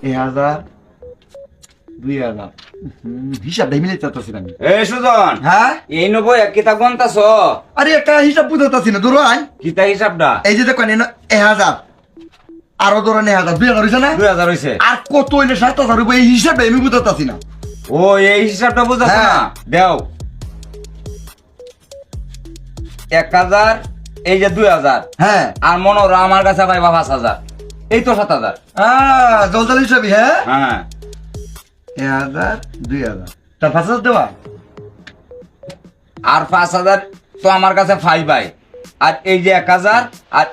1000 2000 হিসাবটা মিলে চাচ্ছি আমি। সুজন, হ্যাঁ এই 90 এক কিতা গন্তাছ? আরে একটা হিসাব বুঝাচ্ছি না ধরো আই কিতা হিসাবটা? এই যে দেখেন 1000 আরো ধরো 1000 2000 হয়েছে না 2000 হইছে। আর কত হইলে 7000 রুপি এই হিসাবটা আমি বুঝাচ্ছি না। ও এই হিসাবটা বুঝাছ না? হ্যাঁ। দেও 1000, এই যে 2000, হ্যাঁ আর মনোরা আমার কাছে পাইবা 5000, এই তো 7000। জলজাল হিসাবই হ্যাঁ হ্যাঁ 1000 2000 তার 5000 দেওয়া আর 5000 তো আমার কাছে পাইবাই, আর এই যে 1000 আর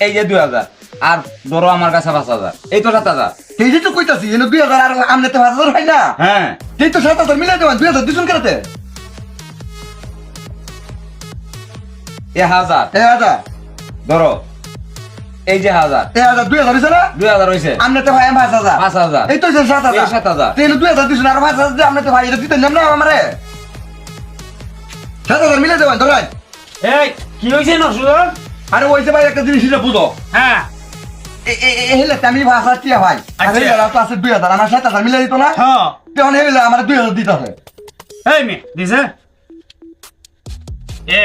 এই যে 2000, আর ধরো আমার কাছে 5000, এই তো 7000। এই যে তো কইতাছি 2000 আর আমনে তো 5000 হয় না হ্যাঁ এই তো 7000 মিলাই দেওয়া 2000 দুজন কেটে 1000 1000 ধরো, এই যে 1000 2000 হইছে না 2000 হইছে, আমনে তো ভাই 5000 5000, এই তো 7000 এই 7000। তেন 2000 দিছেন আর 5000 দিয়ে আমনে তো ভাই এটা দিতেন না আমারে 7000 মিলাই দেওয়া ধরাই। এই কি হইছে না সুজন? আরে ওইছে ভাই একটা জিনিস এটা বুঝো হ্যাঁ হেলে আমি 5000 টিয়া ভাই আর আচ্ছা। হেলে তো আছে 2000 আমার 7000 মিলাই দিত না হ্যাঁ তখন হেলে আমার 2000 দিতে হবে। এই মে দিছে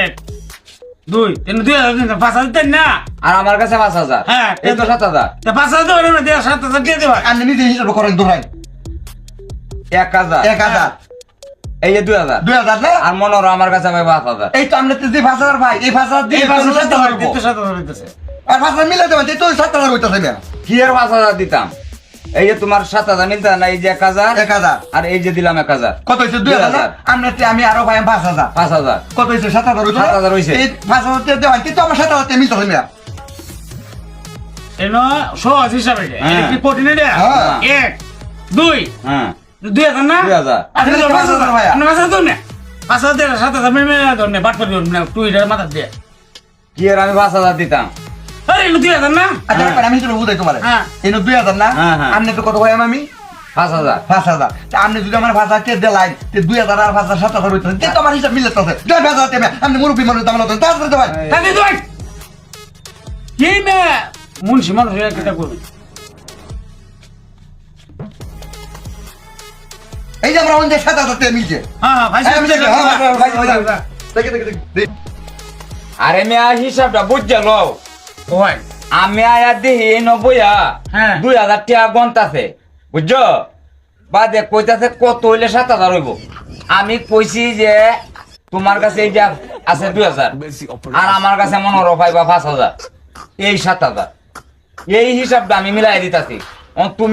1 2 3 2000 5000 দেন না। আর আমার কাছে 5000, হ্যাঁ, এই তো 7000। তা 5000 দেবেন না, দিয়ে 7000 দিয়ে দেবা। আপনি নিজে হিসাব করেন ধরাই 1000, 1000 এই যে 2000, 2000 না আর মনোরা আমার কাছে পাইবা 5000। এই তো আমনে তো যে 5000 ভাই এই 5000 দিয়ে এই 5000 7000 দিতে হইবো 7000 হইতেছে। আর 5000 মিলাই দেবেন এই তো 7000 হইতাছে না কি আর 5000 দিতাম? এই যে তোমার 7000 মিলতে না, এই যে 1000, 1000 আর এই যে দিলাম 1000, কত হইছে 2000 না আমনে আমি আরো ভাই 5000 5000। কত হইছে 7000 হইছে 7000 হইছে। এই 5000 দিয়ে দেবেন কিন্তু আমার 7000 তে মিলতাছে না এনো সহজ হিসাবে এটা। হ্যাঁ। এটা কি কঠিন এটা? হ্যাঁ। 1 2 হ্যাঁ 2000 না? 2000। আপনি তো 5000 5000 ভাইয়া। আপনি 5000 দেন না। 5000 দিয়ে 7000 মিলে দেন না, বাট করে দেন না, তুই এটা মাথা দিয়ে। কি আর আমি 5000 দিতাম? আরে এনো 2000 না? আচ্ছা হ্যাঁ। রাখবেন, আমি সেটা বুঝাই তোমারে হ্যাঁ। এই 2000 না হ্যাঁ, হ্যাঁ। আমনে তো কত ভাই আমি 5000। 5000 তা আপনি যদি আমার 5000 কে দেলাই তে 2000 আর 5000 7000 হইতো কিন্তু আমার হিসাব মিলতেছে 2000 তে আপনি মুরব্বি মানুষ দাম লতেন তাড়াতাড়ি তো ভাই তাহলে তুই কি মে মুন্সি মানুষ এটা করবি? এই যে আমরা ওই 7000 তে মিলছে হ্যাঁ হ্যাঁ ভাই হ্যাঁ, আমি দেখি, হ্যাঁ, হ্যাঁ, ভাই, ভাই, ভাই। দেখে দেখে দেখে আরে মেয়া হিসাবটা বুঝছে লও। ওই আমি আয়া দিহি 90 হ্যাঁ। 2000 টাকা গন্তাছে, বুঝছো? বাদে কইতাছে কত হইলে 7000 হইব। আমি কইছি যে তোমার কাছে এই যে আছে 2000, আর আমার কাছে মনোর পাইবা 5000, এই 7000। এই হিসাবটা আমি মিলাই দিতাছি। তুমি